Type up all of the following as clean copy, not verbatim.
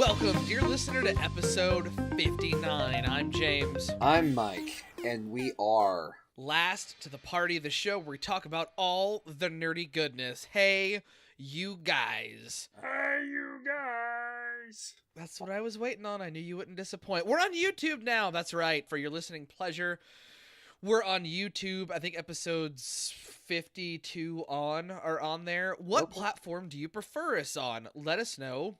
Welcome, dear listener, to episode 59. I'm James. I'm Mike, and we are Last to the party, the show where we talk about all the nerdy goodness. Hey, you guys. Hey, you guys. That's what I was waiting on. I knew you wouldn't disappoint. We're on YouTube now. That's right. For your listening pleasure, we're on YouTube. I think episodes 52 are on there. What platform do you prefer us on? Let us know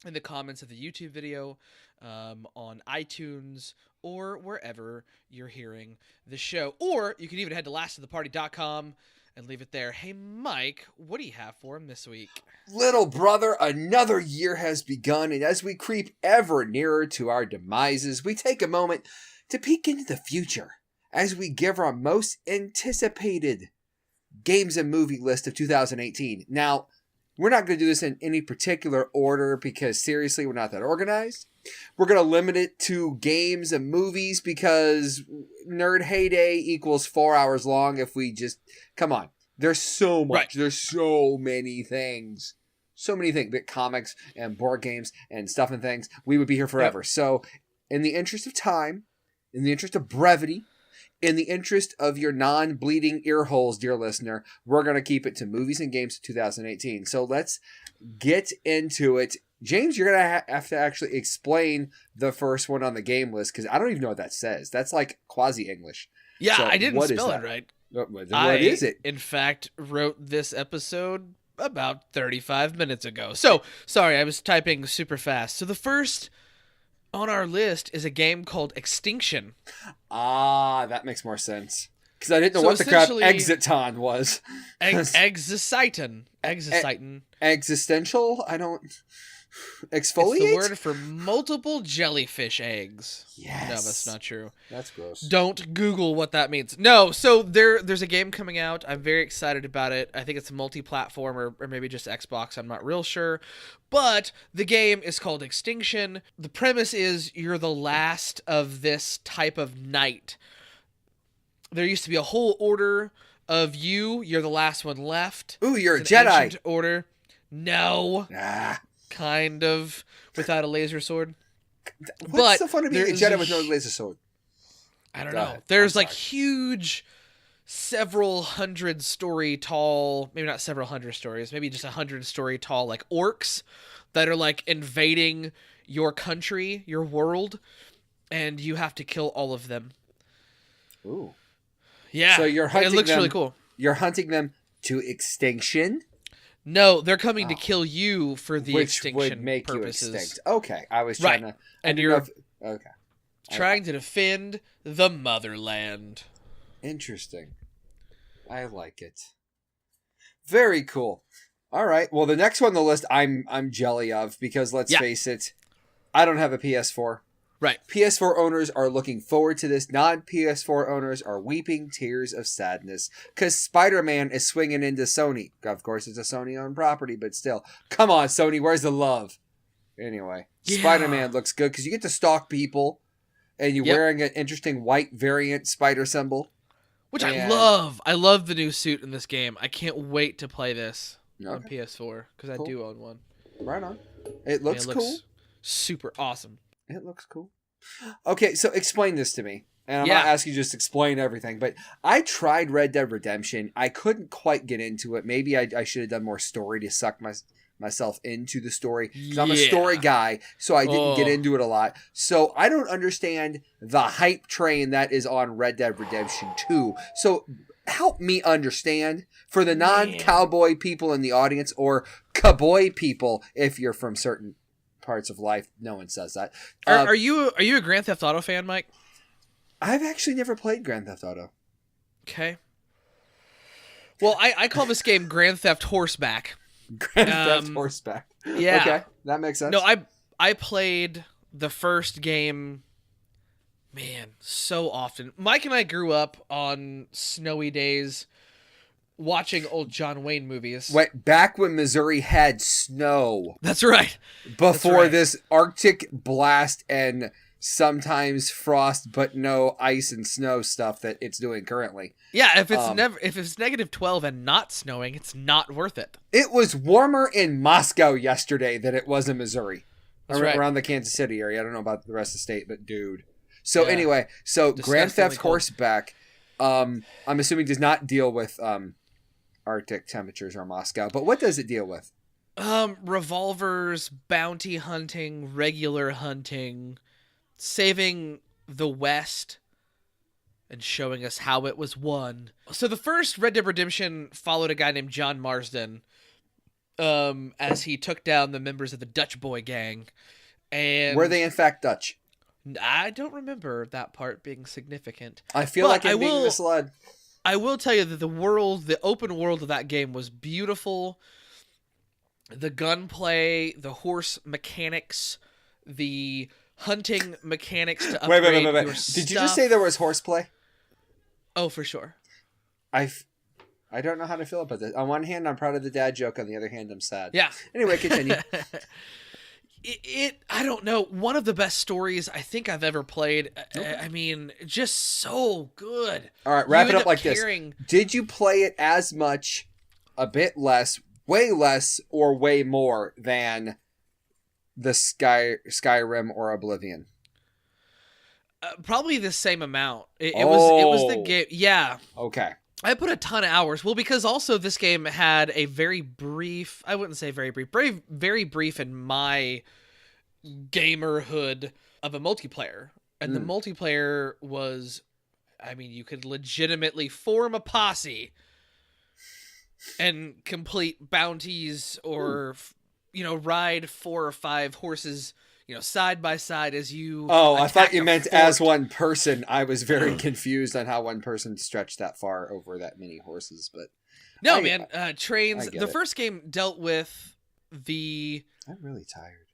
in the comments of the YouTube video, on iTunes, or wherever you're hearing the show. Or you can even head to lasttotheparty.com and leave it there. Hey, Mike, what do you have for him this week? Little brother, another year has begun, and as we creep ever nearer to our demises, we take a moment to peek into the future as we give our most anticipated games and movie list of 2018. Now, we're not going to do this in any particular order because, seriously, we're not that organized. We're going to limit it to games and movies because Nerd Heyday equals 4 hours long if we just... Come on. There's so much. Right. There's so many things. So many things. Big comics and board games and stuff and things. We would be here forever. Yep. So, in the interest of time, in the interest of brevity, in the interest of your non-bleeding ear holes, dear listener, we're going to keep it to movies and games of 2018. So let's get into it. James, you're going to have to actually explain the first one on the game list because I don't even know what that says. That's like quasi-English. Yeah, so I didn't spell it right. What is it? In fact, wrote this episode about 35 minutes ago. So, sorry, I was typing super fast. So the first on our list is a game called Extinction. Ah, that makes more sense. Because I didn't know what the crap Exiton was. Exiciton. Existential? I don't... Exfoliate? It's the word for multiple jellyfish eggs. Yes. No, that's not true. That's gross. Don't Google what that means. No, so there's a game coming out. I'm very excited about it. I think it's multi-platform or maybe just Xbox. I'm not real sure. But the game is called Extinction. The premise is you're the last of this type of knight. There used to be a whole order of you. You're the last one left. Ooh, you're it's a Jedi. Ancient order. No. Kind of, without a laser sword. What's so fun to be a Jedi with no laser sword? I don't know. There's like huge, several hundred story tall, maybe not several hundred stories, maybe just 100 story tall, like orcs that are like invading your country, your world, and you have to kill all of them. Ooh. Yeah. So you're hunting it looks them, really cool. You're hunting them to extinction? No, they're coming to kill you for the extinction would make purposes. You extinct. Okay, I was trying to... And you're okay. Trying to defend the motherland. Interesting. I like it. Very cool. All right, well, the next one on the list I'm jelly of because, let's face it, I don't have a PS4. Right. PS4 owners are looking forward to this. Non-PS4 owners are weeping tears of sadness because Spider-Man is swinging into Sony. Of course, it's a Sony-owned property, but still. Come on, Sony, where's the love? Anyway, Spider-Man looks good because you get to stalk people and you're wearing an interesting white variant spider symbol. Which I love. I love the new suit in this game. I can't wait to play this on PS4 because I do own one. Right on. It looks cool. Super awesome. It looks cool. Okay, so explain this to me. And I'm not asking you just explain everything, but I tried Red Dead Redemption. I couldn't quite get into it. Maybe I should have done more story to suck myself into the story. Because I'm a story guy, so I didn't get into it a lot. So I don't understand the hype train that is on Red Dead Redemption 2. So help me understand for the non-cowboy people in the audience or cowboy people if you're from certain parts of life. No one says that. Are you a Grand Theft Auto fan, Mike? I've actually never played Grand Theft Auto. Okay. Well, I call this game Grand Theft Horseback. Grand Theft Horseback. Yeah. Okay, that makes sense. No, I played the first game, man, so often. Mike and I grew up on snowy days watching old John Wayne movies. Wait, back when Missouri had snow. That's right. Before this Arctic blast and sometimes frost, but no ice and snow stuff that it's doing currently. Yeah, if it's negative 12 and not snowing, it's not worth it. It was warmer in Moscow yesterday than it was in Missouri. That's right. around the Kansas City area. I don't know about the rest of the state, but dude. So Yeah. anyway, so Grand Disgustingly Theft cold. Horseback, I'm assuming does not deal with Arctic temperatures or Moscow, but what does it deal with? Revolvers, bounty hunting, regular hunting, saving the West, and showing us how it was won. So the first Red Dead Redemption followed a guy named John Marsden, as he took down the members of the Dutch Boy gang. And Were they in fact Dutch? I don't remember that part being significant. I feel But like I'm being misled. I will tell you that the open world of that game was beautiful. The gunplay, the horse mechanics, the hunting mechanics to upgrade Wait. your Did you just say there was horseplay? Oh, for sure. I don't know how to feel about this. On one hand, I'm proud of the dad joke. On the other hand, I'm sad. Yeah. Anyway, continue. I don't know. One of the best stories I think I've ever played. Okay. I mean, just so good. All right, wrap You it end up like carrying... this. Did you play it as much, a bit less, way less, or way more than the Skyrim or Oblivion? Probably the same amount. It was the Oh. game. Yeah. Okay. I put a ton of hours. Well, because also this game had a very brief, I wouldn't say very brief in my gamerhood of a multiplayer. And the multiplayer was, I mean, you could legitimately form a posse and complete bounties or, ride 4 or 5 horses, side by side as you. Oh, I thought attack you a meant fort. as one person. I was very confused on how one person stretched that far over that many horses, but No, I- man, trains. I get The it. first game dealt with the. I'm really tired.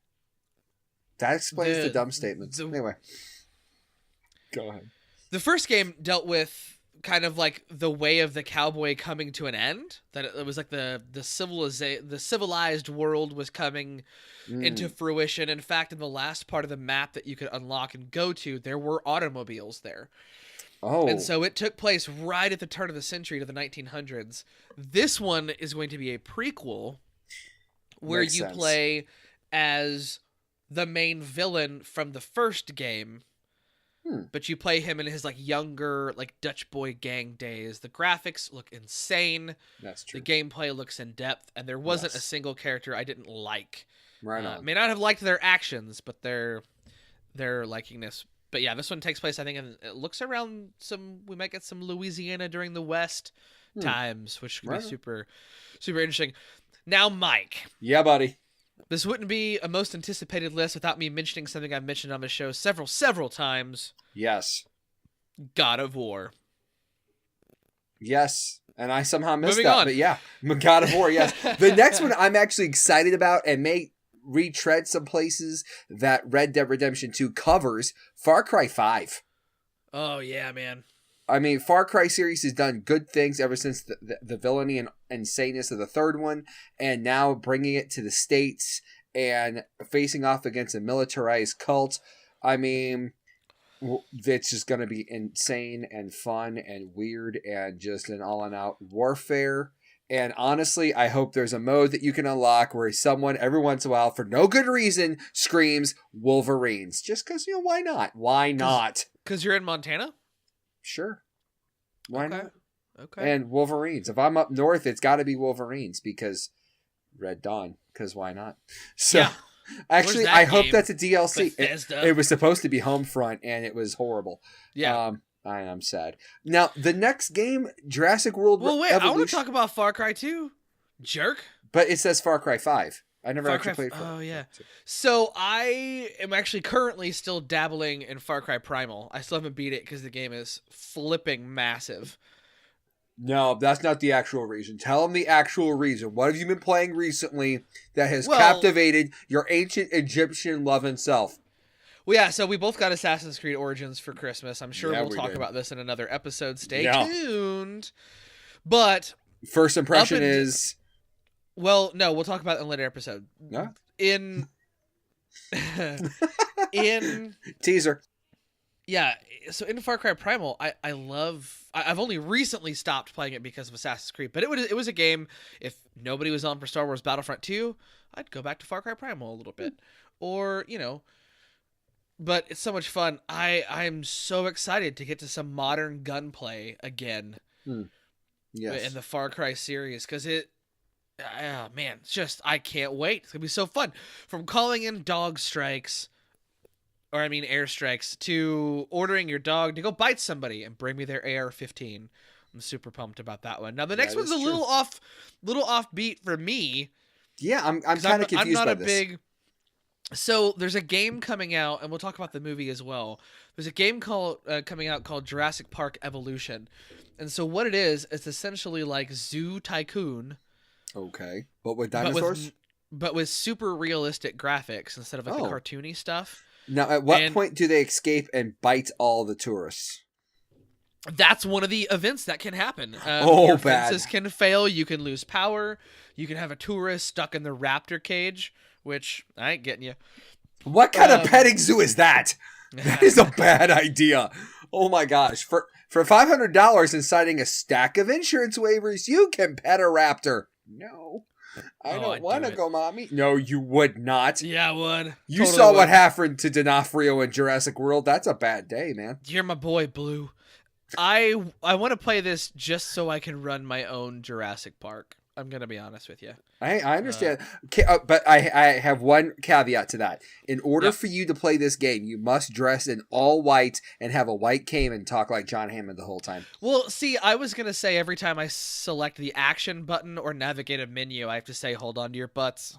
That explains the dumb statements. Anyway, go ahead. The first game dealt with kind of like the way of the cowboy coming to an end. That it was like the civilized world was coming into fruition. In fact, in the last part of the map that you could unlock and go to, there were automobiles there. Oh, And so it took place right at the turn of the century to the 1900s. This one is going to be a prequel where Makes you sense. play as the main villain from the first game. But you play him in his like younger, like Dutch boy gang days. The graphics look insane. That's true. The gameplay looks in depth, and there wasn't a Yes. single character I didn't like. Right on. May not have liked their actions, but their likingness. But yeah, this one takes place, I think, and it looks around we might get some Louisiana during the West times, which could Right be on. super, super interesting. Now, Mike, Yeah, buddy. this wouldn't be a most anticipated list without me mentioning something I've mentioned on the show several times. Yes. God of War. Yes. And I somehow missed Moving that. on. But yeah, God of War, yes. The next one I'm actually excited about and may retread some places that Red Dead Redemption 2 covers, Far Cry 5. Oh, yeah, man. I mean, Far Cry series has done good things ever since the villainy and insaneness of the third one, and now bringing it to the States and facing off against a militarized cult. I mean, it's just going to be insane and fun and weird and just an all-in-out warfare. And honestly, I hope there's a mode that you can unlock where someone every once in a while, for no good reason, screams Wolverines. Just because, why not? Why not? Because you're in Montana? Sure. Why Okay. not? Okay. And Wolverines. If I'm up north, it's got to be Wolverines because Red Dawn. Because why not? So, Yeah. actually, Where's that I hope game? that's a DLC. Bethesda. It was supposed to be Homefront, and it was horrible. Yeah. I'm sad. Now, the next game, Jurassic World Well, wait, I want Evolution. to talk about Far Cry 2. Jerk. But it says Far Cry 5. I never Far actually Cry. played Far Oh, yeah. Cry 2. So I am actually currently still dabbling in Far Cry Primal. I still haven't beat it because the game is flipping massive. No, that's not the actual reason. Tell them the actual reason. What have you been playing recently that has Well- captivated your ancient Egyptian loving self? Well, yeah, so we both got Assassin's Creed Origins for Christmas. I'm sure Yeah, we'll we talk did. about this in another episode. Stay Yeah. tuned. But, First impression Up and- is... well, no, we'll talk about it in a later episode. No? In... in... Teaser. Yeah, so in Far Cry Primal, I love. I've only recently stopped playing it because of Assassin's Creed, but it was a game. If nobody was on for Star Wars Battlefront 2, I'd go back to Far Cry Primal a little bit, or But it's so much fun. I'm so excited to get to some modern gunplay again Hmm. Yes. in the Far Cry series because oh man, it's just I can't wait. It's gonna be so fun. From calling in dog strikes, or I mean airstrikes, to ordering your dog to go bite somebody and bring me their AR-15. I'm super pumped about that one. Now the next That one's is a true. little offbeat for me. Yeah, I'm 'Cause kind of confused I'm not by a this. big. So there's a game coming out, and we'll talk about the movie as well. There's a game coming out called Jurassic Park Evolution, and so what it is, it's essentially like Zoo Tycoon, Okay, but with but dinosaurs. with super realistic graphics instead of like the Oh. cartoony stuff. Now, at what And- point do they escape and bite all the tourists? That's one of the events that can happen. Oh, Your bad. fences can fail. You can lose power. You can have a tourist stuck in the raptor cage, which I ain't getting you. What kind of Um, petting zoo is that? That is a bad idea. Oh my gosh! For $500 and citing a stack of insurance waivers, you can pet a raptor. No, I Oh, don't I'd want do to it. go, mommy. No, you would not. Yeah, I would. You Totally saw would. what happened to D'Onofrio in Jurassic World. That's a bad day, man. You're my boy, Blue. I want to play this just so I can run my own Jurassic Park. I'm gonna be honest with you. I understand, but I have one caveat to that. In order Yep. for you to play this game, you must dress in all white and have a white cane and talk like John Hammond the whole time. Well, see, I was gonna say every time I select the action button or navigate a menu, I have to say, "Hold on to your butts."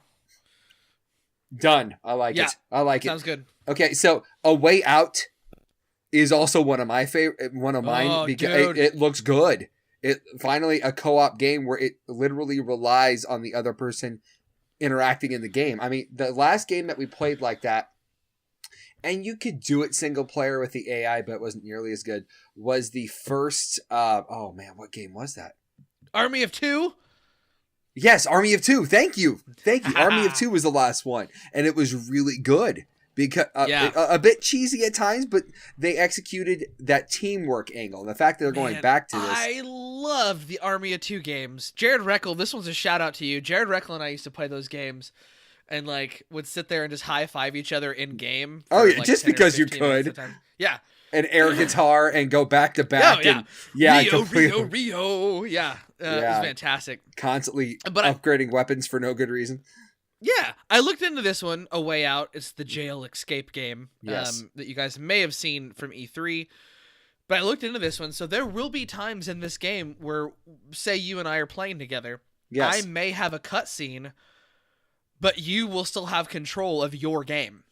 Done. I like Yeah. it. I like it. Sounds good. Okay, so A Way Out is also one of my favorite, one of mine Oh, because dude. it looks good. It finally a co-op game where it literally relies on the other person interacting in the game. I mean, the last game that we played like that, and you could do it single player with the AI, but it wasn't nearly as good, was the first oh man, what game was that? Army of Two. Yes, Army of Two. Thank you. Army of Two was the last one, and it was really good because Yeah. a bit cheesy at times, but they executed that teamwork angle. The fact that they're going Man, back to this, I love the Army of Two games. Jared Reckel, this one's a shout out to you. Jared Reckel and I used to play those games, and like would sit there and just high five each other in game. Oh, for, yeah, like, just 10 or because you 15 minutes could. at a time. Yeah. an air guitar, and go back to back. Oh, yeah. And yeah, Rio, completely, Rio. Yeah. It was Yeah. fantastic. constantly But I- upgrading weapons for no good reason. Yeah, I looked into this one, A Way Out. It's the jail escape game Yes. that you guys may have seen from E3. But I looked into this one, so there will be times in this game where, say, you and I are playing together. Yes. I may have a cutscene, but you will still have control of your game.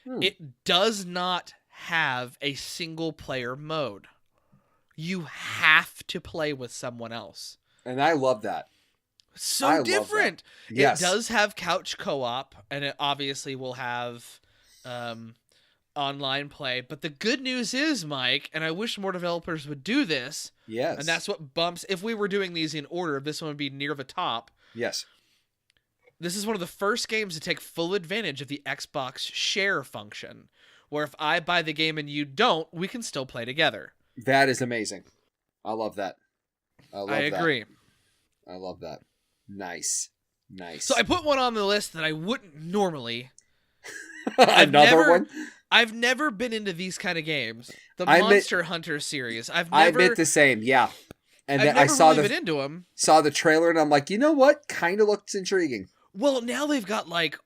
Hmm. It does not have a single player mode. You have to play with someone else. And I love that. So I love that. different. Yes. It does have couch co-op, and it obviously will have online play. But the good news is, Mike, and I wish more developers would do this, Yes. and that's what bumps. If we were doing these in order, this one would be near the top. Yes. This is one of the first games to take full advantage of the Xbox share function, where if I buy the game and you don't, we can still play together. That is amazing. I love that. I agree. I love that. Nice. Nice. So I put one on the list that I wouldn't normally. Another never- one? I've never been into these kind of games. The I admit- Monster Hunter series. I I've admit the same, yeah. And I've then never I saw really been into them. saw the trailer and I'm like, you know what? Kind of looks intriguing. Well, now they've got like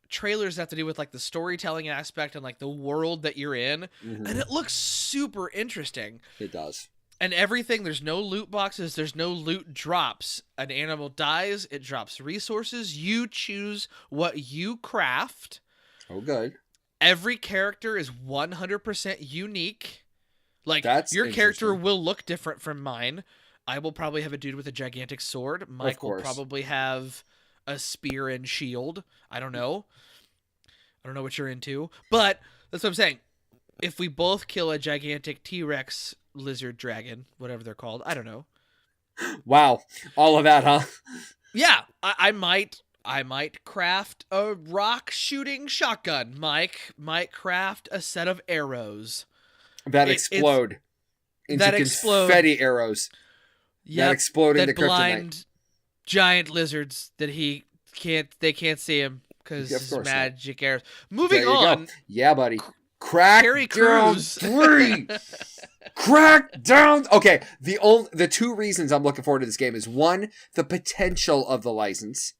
trailers that have to do with like the storytelling aspect and like the world that you're in, Mhm. and it looks super interesting. It does. And everything, there's no loot boxes, there's no loot drops. An animal dies, it drops resources. You choose what you craft. Oh, good. Every character is 100% unique. Like, That's your character interesting. will look different from mine. I will probably have a dude with a gigantic sword. Mike will course. probably have a spear and shield. I don't know. I don't know what you're into. But that's what I'm saying. If we both kill a gigantic T-Rex lizard dragon, whatever they're called, I don't know. Wow. All of that, huh? Yeah, I might I might craft a rock shooting shotgun. Mike might craft a set of arrows that It- explode into that explode. confetti arrows that Yep, explode into that kryptonite. blind giant lizards that they can't see him because Yeah, of course not. magic arrows. There Moving you on, go. Yeah, buddy. Crack Terry down Crews. 3. Crack down. Okay, the two reasons I'm looking forward to this game is one, the potential of the license.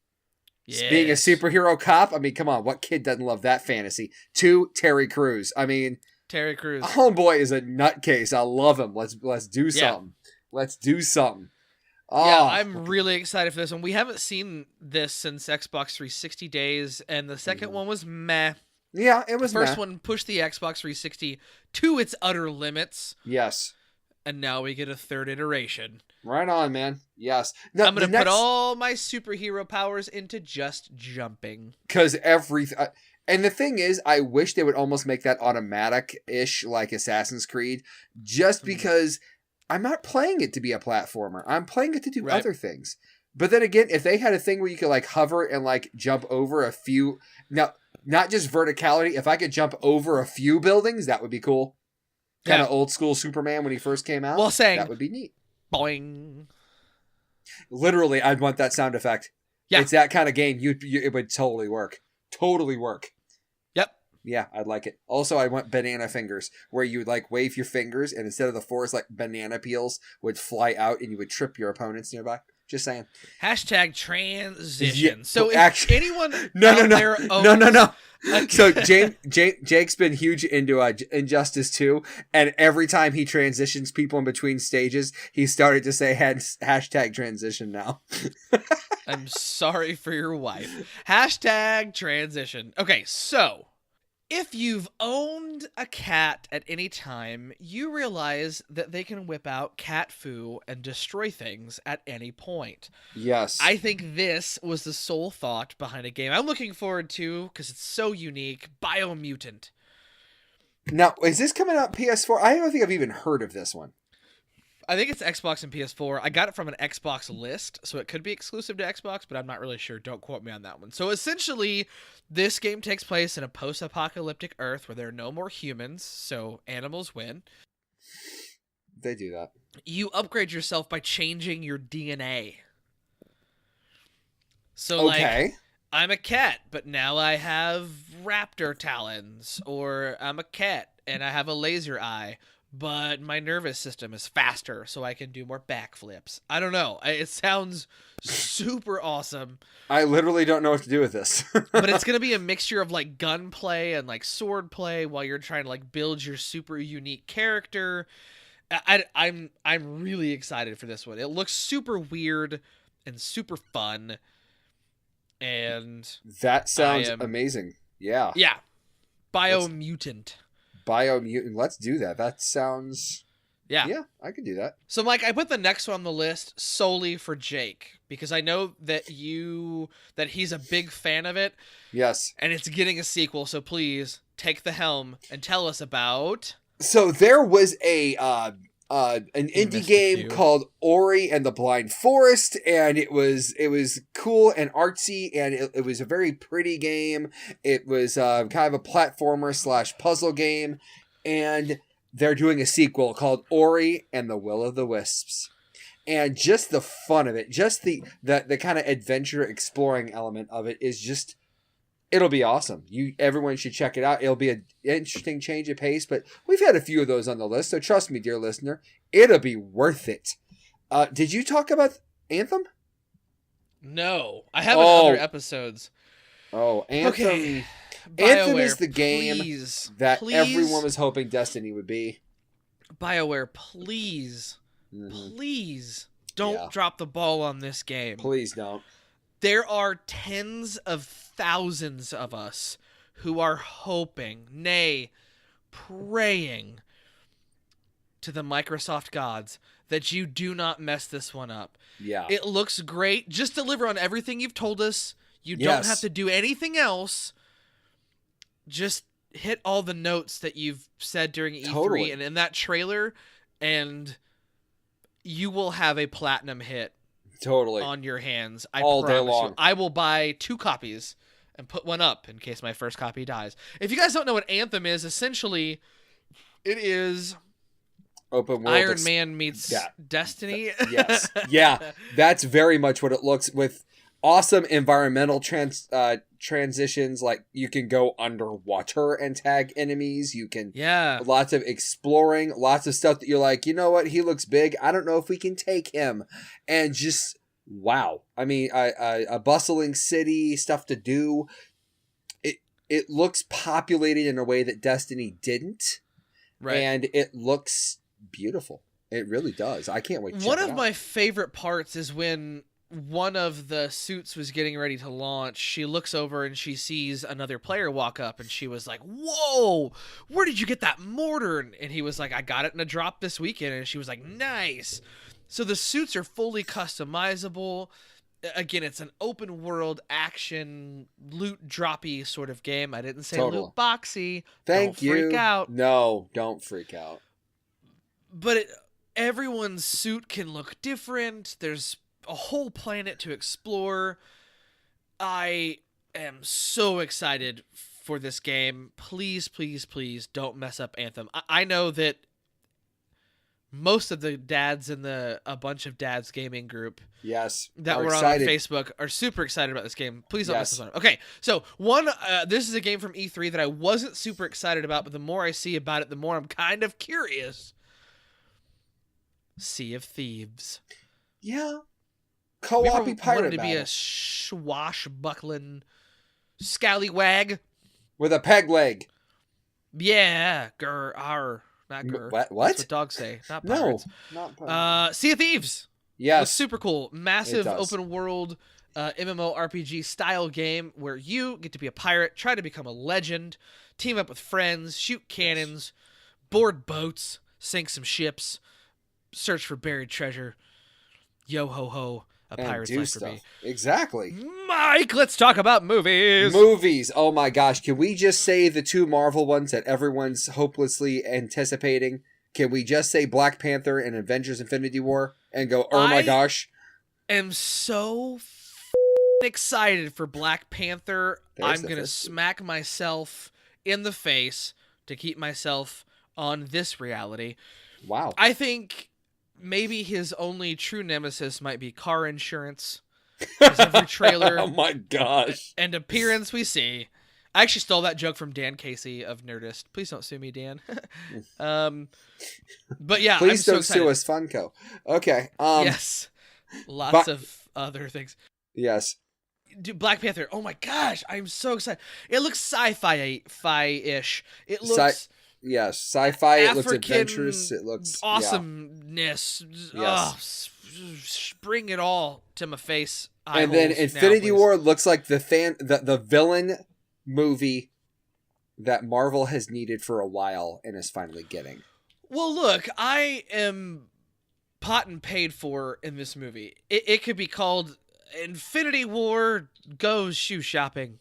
Being a Yes. superhero cop, I mean, come on, what kid doesn't love that fantasy? Two, Terry Crews. I mean, Terry Crews. homeboy is a nutcase. I love him. Let's do something. Let's do something. Oh, Yeah, I'm really excited for this one. We haven't seen this since Xbox 360 days, and the second one was meh. yeah, it was First meh. one pushed the Xbox 360 to its utter limits, Yes. and now we get a third iteration. Right on, man. Yes. No, I'm going to put all my superhero powers into just jumping. because and the thing is, I wish they would almost make that automatic-ish like Assassin's Creed, just because I'm not playing it to be a platformer. I'm playing it to do Right. other things. But then again, if they had a thing where you could like hover and like jump over a few, now not just verticality, if I could jump over a few buildings, that would be cool. Kind of old school Superman when he first came out. Well, saying that would be neat. boing. Literally, I'd want that sound effect. Yeah. It's that kind of game. It would totally work. Totally work. Yep. Yeah, I'd like it. Also, I want banana fingers, where you would like wave your fingers, and instead of the forest, like banana peels would fly out, and you would trip your opponents nearby. Just saying. Hashtag transition. Yeah, So if actually- anyone No, out no, no, there no, no, owns no. a- So Jake's been huge into Injustice 2, and every time he transitions people in between stages, he started to say hashtag transition now. I'm sorry for your wife. Hashtag transition. Okay, so if you've owned a cat at any time, you realize that they can whip out cat foo and destroy things at any point. Yes. I think this was the sole thought behind a game I'm looking forward to because it's so unique. Biomutant. Now, is this coming out PS4? I don't think I've even heard of this one. I think it's Xbox and PS4. I got it from an Xbox list, so it could be exclusive to Xbox, but I'm not really sure. Don't quote me on that one. So essentially, this game takes place in a post-apocalyptic Earth where there are no more humans, so animals win. They do that. You upgrade yourself by changing your DNA. So, like, Okay. I'm a cat, but now I have raptor talons, or I'm a cat and I have a laser eye, but my nervous system is faster, so I can do more backflips. I don't know. It sounds super awesome, I literally don't know what to do with this. but it's gonna be a mixture of like gunplay and like sword play while you're trying to like build your super unique character. I'm really excited for this one. It looks super weird and super fun, and That sounds am- amazing. Yeah. yeah, Biomutant. Biomutant. Let's do that. That sounds... Yeah. Yeah, I could do that. So, Mike, I put the next one on the list solely for Jake because I know that he's a big fan of it, Yes. and it's getting a sequel. So please take the helm and tell us about. So there was an indie missed a game few. called Ori and the Blind Forest, and it was cool and artsy, and it was a very pretty game. It was kind of a platformer / puzzle game, and they're doing a sequel called Ori and the Will of the Wisps. And just the fun of it, just the kind of adventure exploring element of it is just, it'll be awesome. Everyone should check it out. It'll be an interesting change of pace, but we've had a few of those on the list, so trust me, dear listener, it'll be worth it. Did you talk about Anthem? No, I have in Oh. other episodes. Oh, Anthem. Okay. Anthem BioWare, is the game please, that please, everyone was hoping Destiny would be. BioWare, please, Mhm. please don't Yeah. drop the ball on this game. Please don't. There are tens of thousands of us who are hoping, nay, praying to the Microsoft gods that you do not mess this one up. Yeah. It looks great. Just deliver on everything you've told us. You don't Yes. have to do anything else. Just hit all the notes that you've said during E3 Totally. and in that trailer, and you will have a platinum hit Totally. on your hands. I All day promise long. you. I will buy 2 copies and put one up in case my first copy dies. If you guys don't know what Anthem is, essentially, it is Open world. Iron Man meets yeah. Destiny. Yes. Yeah. That's very much what it looks with awesome environmental transitions. Like you can go underwater and tag enemies. You can Yeah. lots of exploring, lots of stuff that you're like, you know what? He looks big. I don't know if we can take him. And just wow. I mean, a bustling city, stuff to do. It looks populated in a way that Destiny didn't. Right. And it looks beautiful. It really does. I can't wait to check One it of out. my favorite parts is when one of the suits was getting ready to launch. She looks over and she sees another player walk up, and she was like, "Whoa, where did you get that mortar?" And he was like, "I got it in a drop this weekend." And she was like, "Nice." So the suits are fully customizable. Again, it's an open world action loot droppy sort of game. I didn't say Totally. loot boxy. Thank Don't you. freak out. No, don't freak out. But everyone's suit can look different. There's a whole planet to explore. I am so excited for this game. Please, please, please don't mess up Anthem. I know that most of the dads in a bunch of dads gaming group Yes. that are we're excited. on Facebook are super excited about this game. Please don't mess Yes. this one up. Okay, so this is a game from E3 that I wasn't super excited about, but the more I see about it, the more I'm kind of curious. Sea of Thieves. Yeah. We Co-op ever pirate wanted to be battle. a swashbuckling scallywag? With a peg leg. Yeah, not gur. What? That's what dogs say, not No. pirates. Not Sea of Thieves. Looks yes. super cool. Massive does. open world MMORPG style game where you get to be a pirate, try to become a legend, team up with friends, shoot cannons, board boats, sink some ships, search for buried treasure. Yo ho ho, a And pirate's do life for stuff. me. Exactly. Mike, let's talk about movies. Movies. Oh my gosh. Can we just say the 2 Marvel ones that everyone's hopelessly anticipating? Can we just say Black Panther and Avengers Infinity War and go, oh my I gosh? am so excited for Black Panther. There's I'm the going to first- smack myself in the face to keep myself on this reality. Wow. I think maybe his only true nemesis might be car insurance. 'Cause every trailer Oh my gosh. and appearance we see. I actually stole that joke from Dan Casey of Nerdist. Please don't sue me, Dan. But yeah, I'm Please so don't excited. sue us, Funko. Okay. Yes. Lots but- of other things. Yes. Dude, Black Panther. Oh my gosh, I'm so excited. It looks sci-fi-ish. It looks Yes. Sci-fi. It looks African adventurous. It looks yeah. awesomeness. Bring it all to my face. And then Infinity War looks like the villain movie that Marvel has needed for a while and is finally getting. Well, look, I am pot and paid for in this movie. It could be called Infinity War Goes Shoe Shopping.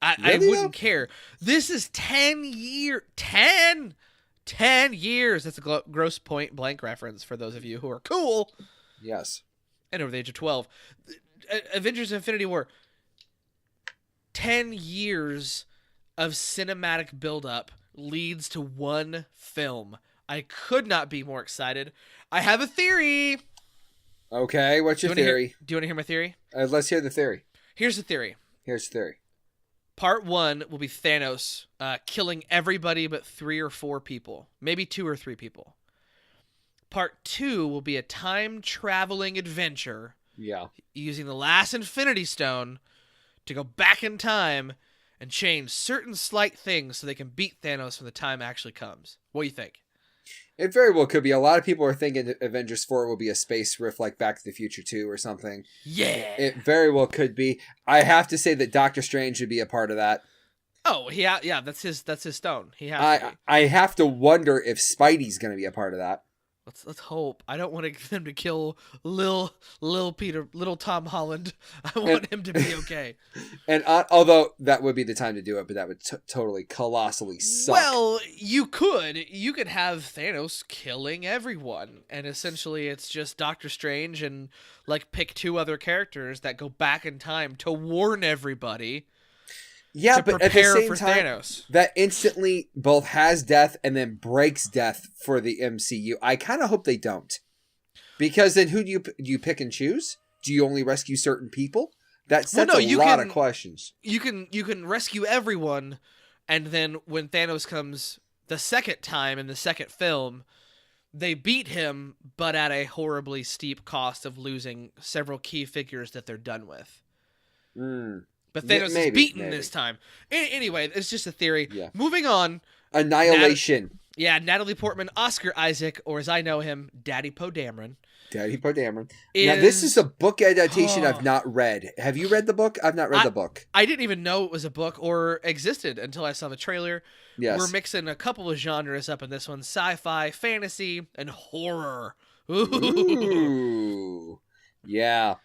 I Really, wouldn't care. This is 10 years. 10 years. That's a Gross Point Blank reference for those of you who are cool Yes. and over the age of 12. Avengers Infinity War. 10 years of cinematic buildup leads to one film. I could not be more excited. I have a theory. Okay, what's your theory? Do you want to hear my theory? Let's hear the theory. Here's the theory. Here's the theory. Part 1 will be Thanos killing everybody but 3 or 4 people. Maybe 2 or 3 people. Part 2 will be a time-traveling adventure Yeah. using the last Infinity Stone to go back in time and change certain slight things so they can beat Thanos when the time actually comes. What do you think? It very well could be. A lot of people are thinking that Avengers 4 will be a space riff like Back to the Future 2 or something. Yeah. It very well could be. I have to say that Doctor Strange should be a part of that. Oh, yeah, that's his stone. He has to be. I have to wonder if Spidey's going to be a part of that. Let's hope. I don't want them to kill little Tom Holland. I want him to be okay. And although that would be the time to do it, but that would totally colossally suck. Well, you could have Thanos killing everyone, and essentially it's just Doctor Strange and like pick 2 other characters that go back in time to warn everybody. Yeah, to but prepare at the same for time, Thanos. that instantly both has death and then breaks death for the MCU. I kind of hope they don't, because then who do you pick and choose? Do you only rescue certain people? That sets a lot of questions. You can rescue everyone, and then when Thanos comes the second time in the second film, they beat him, but at a horribly steep cost of losing several key figures that they're done with. But Thanos is beaten this time. Anyway, it's just a theory. Yeah. Moving on. Annihilation. Natalie Portman, Oscar Isaac, or as I know him, Daddy Poe Dameron. Daddy Poe Dameron. Now, this is a book adaptation I've not read. Have you read the book? I've not read the book. I didn't even know it was a book or existed until I saw the trailer. Yes. We're mixing a couple of genres up in this one. Sci-fi, fantasy, and horror. Ooh. Yeah.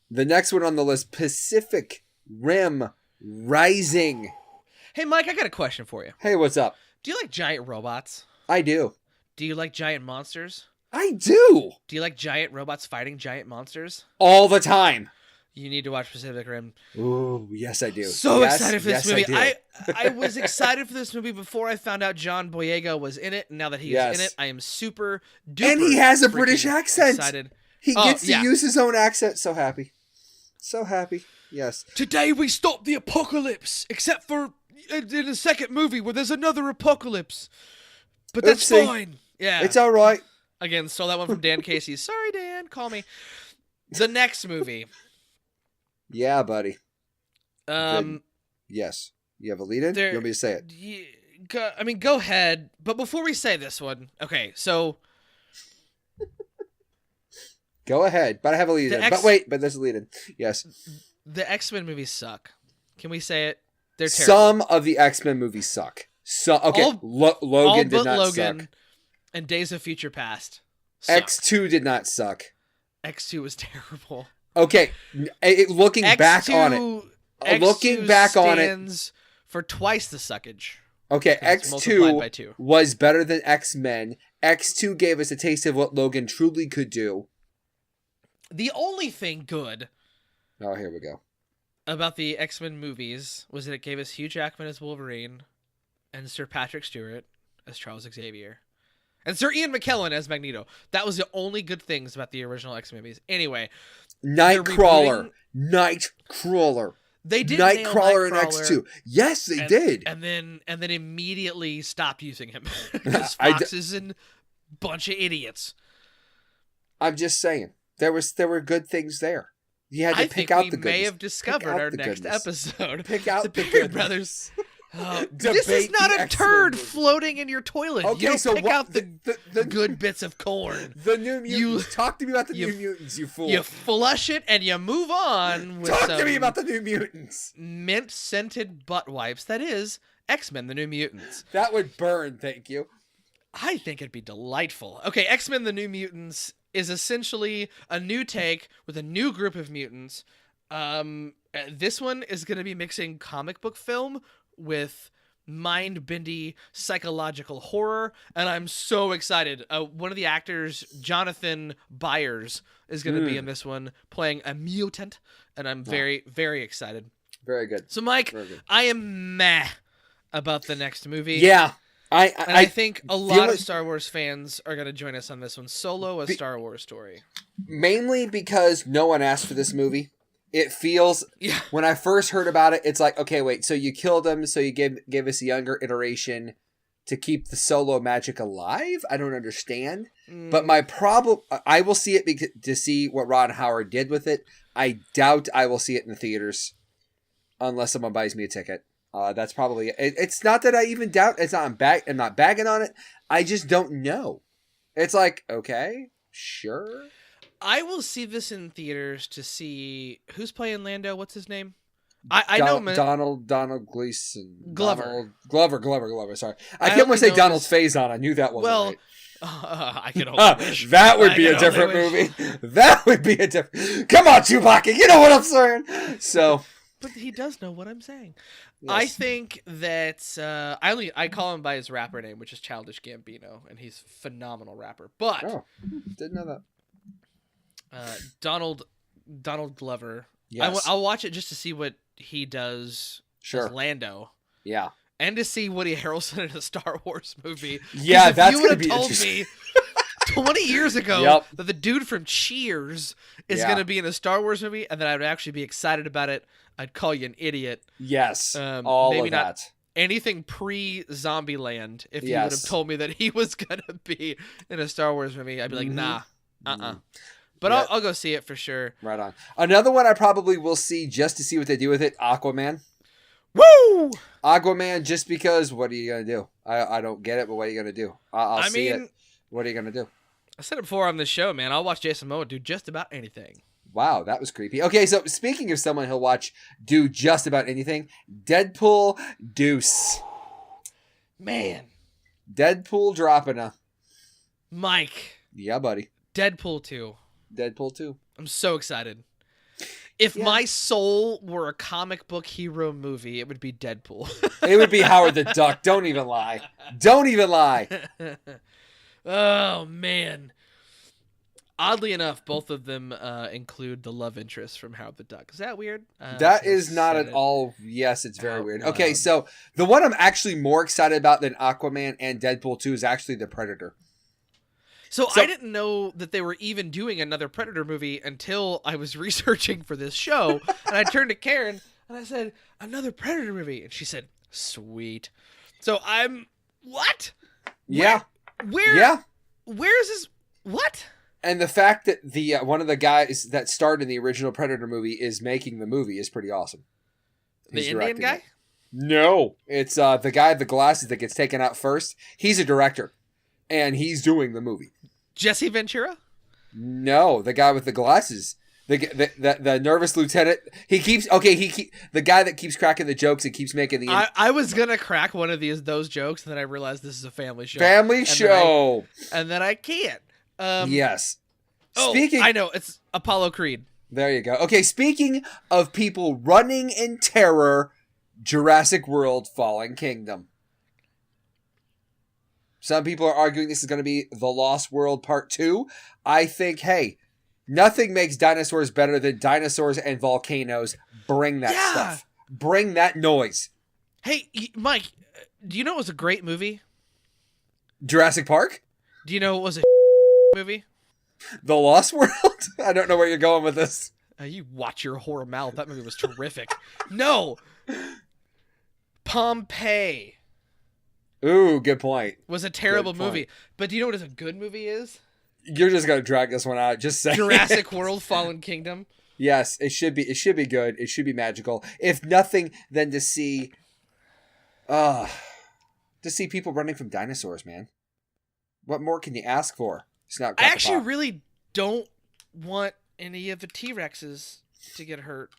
The next one on the list, Pacific Rim Rising. Hey, Mike, I got a question for you. Hey, what's up? Do you like giant robots? I do. Do you like giant monsters? I do. Do you like giant robots fighting giant monsters? All the time. You need to watch Pacific Rim. Ooh, yes, I do. So excited for this movie. I was excited for this movie before I found out John Boyega was in it. And now that he is in it, I am super duper. And he has a British accent. Excited. He gets to use his own accent. So happy. So happy. Yes. Today we stop the apocalypse, except for in the second movie where there's another apocalypse. But that's fine. Yeah. It's all right. Again, stole that one from Dan Casey. Sorry, Dan. Call me. The next movie. Yeah, buddy. Yes. You have a lead in? You want me to say it? Go ahead. But before we say this one, okay, so... Go ahead. But I have a lead in. But there's a lead in. Yes. The X-Men movies suck. Can we say it? They're terrible. Some of the X-Men movies suck. Logan did not suck. And Days of Future Past sucked. X2 did not suck. X2 was terrible. Okay, looking back on it, for twice the suckage. Okay, X2 was better than X-Men. X2 gave us a taste of what Logan truly could do. The only thing good here we go. about the X-Men movies was that it gave us Hugh Jackman as Wolverine and Sir Patrick Stewart as Charles Xavier. And Sir Ian McKellen as Magneto. That was the only good things about the original X-Men movies. Anyway. Nightcrawler. They did Nightcrawler in X2. Yes, they did. And then immediately stopped using him. Because Fox is a bunch of idiots. I'm just saying. There were good things there. You had to pick out the goodness. We may have discovered our next episode. Pick out the Perry Brothers. This is not a turd floating in your toilet. Okay, you don't so pick out the good bits of corn. The New Mutants. Talk to me about the New Mutants, you fool. You flush it and you move on. Talk to me about the New Mutants. Mint-scented butt wipes. That is X-Men, the New Mutants. That would burn, thank you. I think it'd be delightful. Okay, X-Men, the New Mutants is essentially a new take with a new group of mutants. This one is going to be mixing comic book film with mind-bendy psychological horror, and I'm so excited. One of the actors, Jonathan Byers, is going to be in this one playing a mutant, and I'm very, very excited. Very good. So, Mike, I am meh about the next movie. Yeah. I think a lot of Star Wars fans are going to join us on this one. Solo, a Star Wars story. Mainly because no one asked for this movie. It feels, when I first heard about it, it's like, okay, wait, so you killed him, so you gave us a younger iteration to keep the Solo magic alive? I don't understand. But my problem, I will see it to see what Ron Howard did with it. I doubt I will see it in the theaters unless someone buys me a ticket. That's probably it. It's not that I even doubt. I'm not bagging on it. I just don't know. It's like, okay, sure. I will see this in theaters to see who's playing Lando. What's his name? I know Donald Gleason. Glover. Glover. Sorry, I kept want to say Donald Faison. I knew that wasn't right. I can only wish. That would I be a can only different wish. movie. That would be a different. Come on, Chewbacca. You know what I'm saying. So, But he does know what I'm saying. yes. I think that I call him by his rapper name, which is Childish Gambino, and he's a phenomenal rapper. But Oh, didn't know that. Donald Glover, Yes. I'll watch it just to see what he does Sure. as Lando. Yeah. And to see Woody Harrelson in a Star Wars movie. 'Cause Yeah, if that's you gonna would be have told interesting. me 20 years ago Yep. that the dude from Cheers is Yeah. going to be in a Star Wars movie and that I would actually be excited about it, I'd call you an idiot. Yes. All maybe of not that. anything pre-Zombieland. If you would Yes. have told me that he was going to be in a Star Wars movie, I'd be like, Mhm. nah, Mhm. But Yeah. I'll go see it for sure. Right on. Another one I probably will see just to see what they do with it. Aquaman. Woo! Aquaman, just because. What are you gonna do? I don't get it, but what are you gonna do? I'll I see mean, it. What are you gonna do? I said it before on this show, man. I'll watch Jason Momoa do just about anything. Wow, that was creepy. Okay, so speaking of someone he'll watch do just about anything, Deadpool Deuce. Man, Deadpool dropping a. Mike, Yeah, buddy. Deadpool 2. Deadpool 2. I'm so excited. If Yeah. my soul were a comic book hero movie, it would be Deadpool. It would be Howard the Duck. Don't even lie. Don't even lie. Oh, man. Oddly enough, both of them include the love interest from Howard the Duck. Is that weird? That is not said at it all. Yes, it's very out weird. loud. Okay, so the one I'm actually more excited about than Aquaman and Deadpool 2 is actually The Predator. So So- I didn't know that they were even doing another Predator movie until I was researching for this show. And I turned to Karen and I said, another Predator movie. And she said, sweet. So I'm, what? Yeah. Where? Yeah. Where is this? What? And the fact that the one of the guys that starred in the original Predator movie is making the movie is pretty awesome. The He's Indian directing guy? it. No, it's the guy with the glasses that gets taken out first. He's a director, and he's doing the movie. Jesse Ventura? No, the guy with the glasses, the nervous lieutenant. The guy that keeps cracking the jokes and keeps making the I was going to crack one of those jokes, and then I realized this is a family show. family and show. And then I can't. Yes. Oh, Speaking, I know. It's Apollo Creed. there you go. Okay, speaking of people running in terror, Jurassic World: Fallen Kingdom. Some people are arguing this is going to be The Lost World Part 2. I think, hey, nothing makes dinosaurs better than dinosaurs and volcanoes. Bring that Yeah. stuff. Bring that noise. Hey, Mike, do you know it was a great movie? Jurassic Park? Do you know it was a movie? The Lost World? I don't know where you're going with this. You watch your whore mouth. That movie was terrific. No. Pompeii Ooh, good point. was a terrible Good point. movie. But do you know what a good movie is? You're just going to drag this one out. Just say Jurassic World Fallen Kingdom. Yes, it should be. It should be good. It should be magical. If nothing, than to see people running from dinosaurs, man. What more can you ask for? It's not. I actually really don't want any of the T-Rexes to get hurt.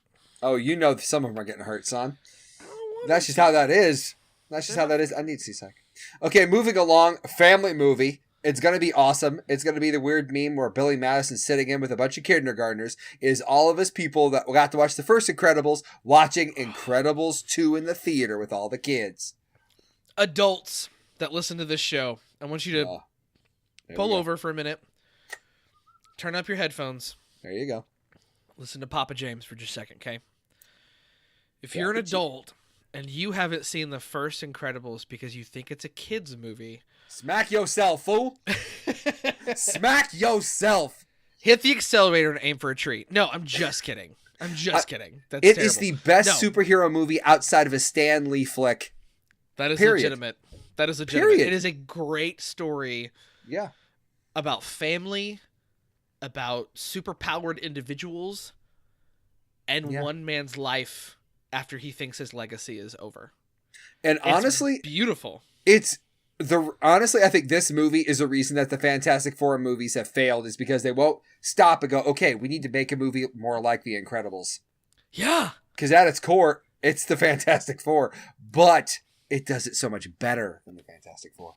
Oh, you know some of them are getting hurt, son. I don't want That's them just to. how that is. That's just how that is. I need to see sec. Okay, moving along. Family movie. It's going to be awesome. It's going to be the weird meme where Billy Madison's sitting in with a bunch of kindergartners. Is all of us people that got to watch the first Incredibles watching Incredibles 2 in the theater with all the kids. Adults that listen to this show, I want you to Oh, there pull we go. over for a minute. Turn up your headphones. There you go. Listen to Papa James for just a second, okay? If Yeah, you're an but you- adult and you haven't seen the first Incredibles because you think it's a kid's movie, Smack yourself, fool. Smack yourself. hit the accelerator and aim for a treat. No, I'm just kidding. I'm just kidding. That's It terrible. is the best No. superhero movie outside of a Stan Lee flick. That is period. legitimate. That is legitimate. Period. It is a great story Yeah. about family, about superpowered individuals, and Yeah. one man's life after he thinks his legacy is over. And It's honestly, beautiful. honestly, I think this movie is the reason that the Fantastic Four movies have failed, is because they won't stop and go, okay, we need to make a movie more like The Incredibles. Yeah. Because at its core, it's the Fantastic Four, but it does it so much better than the Fantastic Four.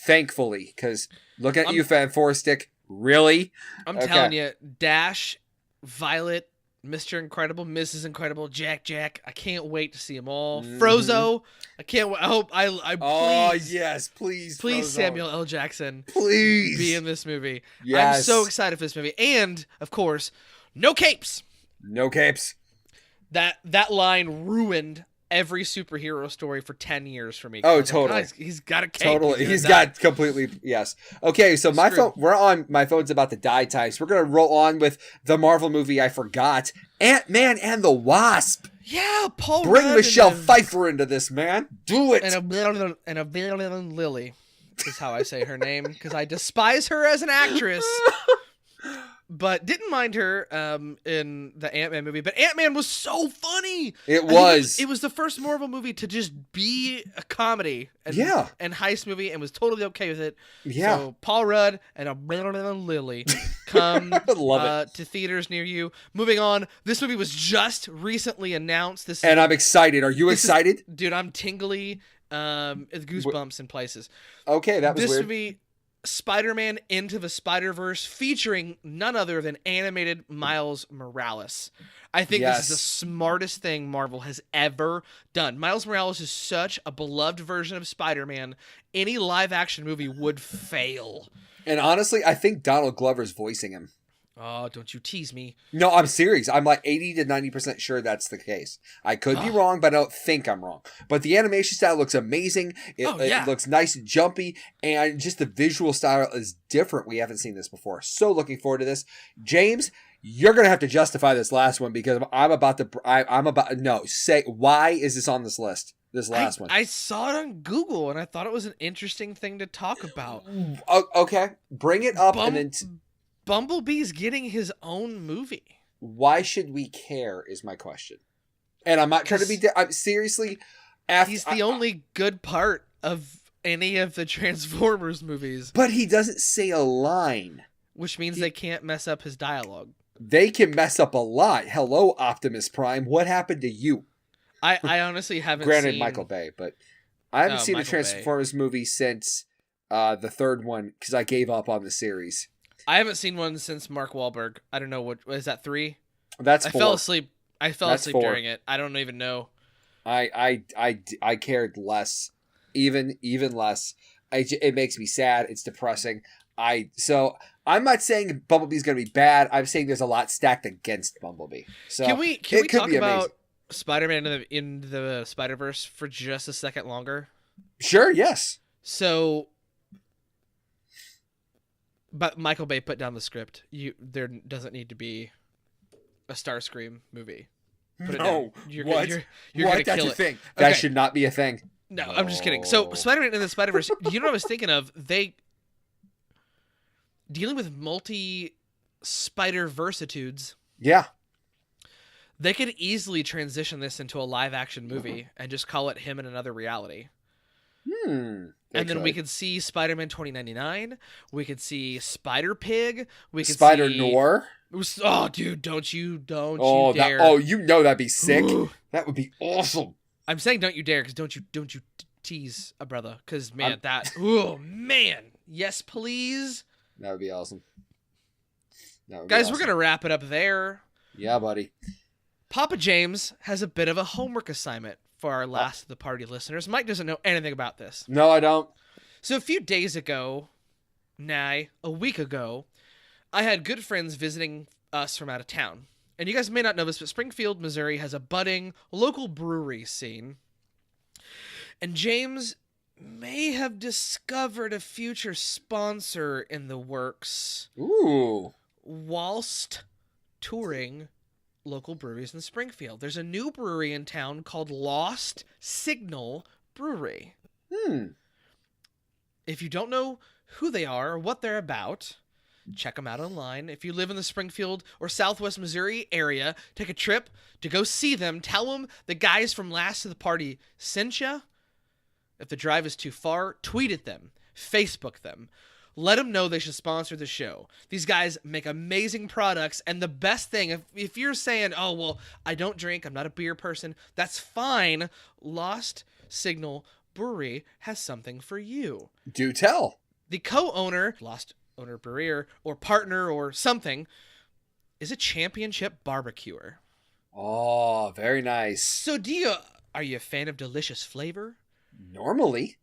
Thankfully, because look at I'm- you, Fan Four Stick. Really? I'm Okay. telling you, Dash, Violet, Mr. Incredible, Mrs. Incredible, Jack. I can't wait to see them all. Mhm. Frozo. I can't wait. I hope. I Oh please, yes, please, please, Frozone. Samuel L. Jackson Please be in this movie. Yes. I'm so excited for this movie, and of course, no capes. No capes. That line ruined every superhero story for 10 years for me. Oh, 'Cause I'm like, totally. "Guys, he's got a cape. Totally. He's gonna die." got completely yes. Okay, so my phone Screwed. we're on my phone's about to die types. We're gonna roll on with the Marvel movie I forgot. Ant-Man and the Wasp. Yeah, Paul Bring Rudd Michelle and a- Pfeiffer into this, man. Do it. and a Lily is how I say her name because I despise her as an actress. But didn't mind her in the Ant-Man movie. But Ant-Man was so funny. It I think was. It was the first Marvel movie to just be a comedy and, Yeah. and heist movie and was totally okay with it. Yeah. So Paul Rudd and a Lily come Love to theaters near you. Moving on, this movie was just recently announced. This And I'm excited. Are you this is- excited? dude, I'm tingly, goosebumps in places. Okay, that was This weird. would be Spider-Man Into the Spider-Verse featuring none other than animated Miles Morales. I think this is the Yes. smartest thing Marvel has ever done. Miles Morales is such a beloved version of Spider-Man. Any live-action movie would fail. And honestly, I think Donald Glover's voicing him. Oh, don't you tease me. No, I'm serious. I'm like 80 to 90% sure that's the case. I could be Oh. wrong, but I don't think I'm wrong. But the animation style looks amazing. It, Oh, yeah. it looks nice and jumpy, and just the visual style is different. We haven't seen this before. So looking forward to this. James, you're going to have to justify this last one because I'm about to, no, say, why is this on this list? This last one. I saw it on Google, and I thought it was an interesting thing to talk about. Okay, bring it up and then... Bumblebee's getting his own movie. Why should we care is my question. And I'm not trying to be... I'm seriously... He's the only good part of any of the Transformers movies, But he doesn't say a line. which means they can't mess up his dialogue. They can mess up a lot. Hello, Optimus Prime. What happened to you? I honestly haven't Granted, seen... Michael Bay, but I haven't seen a Michael Bay. Transformers movie since the third one because I gave up on the series. I haven't seen one since Mark Wahlberg. I don't know what is that 3? That's I 4. fell asleep. That's asleep 4. during it. I don't even know. I cared less, even less. It makes me sad. It's depressing. So I'm not saying Bumblebee's going to be bad. I'm saying there's a lot stacked against Bumblebee. So Can we it could talk be about amazing. Spider-Man in the Spider-Verse for just a second longer? Sure, yes. So, but Michael Bay put down the script. There doesn't need to be a Starscream movie. Put it down. No. You're What? You're What? gonna That's kill a it. thing. That Okay. should not be a thing. No, I'm just kidding. So No. Spider-Man in the Spider-Verse, you know what I was thinking of? They dealing with multi Spider-Versitudes. Yeah. They could easily transition this into a live-action movie and just call it him in another reality. And then we could see Spider-Man 2099. We could see Spider-Pig. We could Spider see... Noir. Oh, dude, don't you Oh, dare! you know that'd be sick. Ooh. That would be awesome. I'm saying don't you dare, because don't you tease a brother, because man, oh man, yes please, That would be awesome. guys. We're gonna wrap it up there. Yeah, buddy. Papa James has a bit of a homework assignment for our last of the party listeners. Mike doesn't know anything about this. No, I don't. So a few days ago, a week ago, I had good friends visiting us from out of town. And you guys may not know this, but Springfield, Missouri has a budding local brewery scene. And James may have discovered a future sponsor in the works Ooh. whilst touring local breweries in Springfield. There's a new brewery in town called Lost Signal Brewery. If you don't know who they are or what they're about, check them out online. If you live in the Springfield or Southwest Missouri area, take a trip to go see them. Tell them the guys from Last of the Party sent you. If the drive is too far, tweet at them, Facebook them. Let them know they should sponsor the show. These guys make amazing products, and the best thing, if you're saying, oh, well, I don't drink, I'm not a beer person, that's fine. Lost Signal Brewery has something for you. Do tell. The co-owner, lost owner brewer, or partner or something, is a championship barbecuer. Oh, very nice. So are you a fan of delicious flavor? Normally.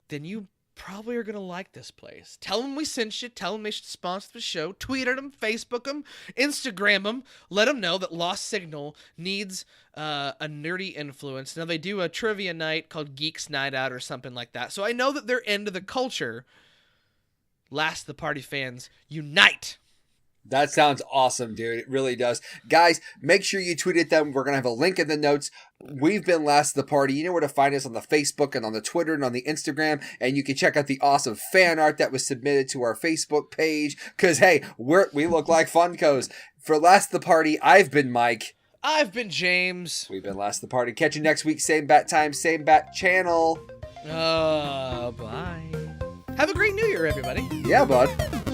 Then you probably are going to like this place. Tell them we sent you. Tell them they should sponsor the show. Tweet at them, Facebook them, Instagram them. Let them know that Lost Signal needs a nerdy influence. Now, they do a trivia night called Geeks Night Out or something like that. So I know that they're into the culture. Last the Party fans, unite! That sounds awesome, dude. It really does. Guys, make sure you tweet at them. We're going to have a link in the notes. We've been Last of the Party. You know where to find us on the Facebook and on the Twitter and on the Instagram. And you can check out the awesome fan art that was submitted to our Facebook page. Because, hey, we look like Funkos. For Last of the Party, I've been Mike. I've been James. We've been Last of the Party. Catch you next week. Same bat time, same bat channel. Bye. Have a great New Year, everybody. Yeah, bud.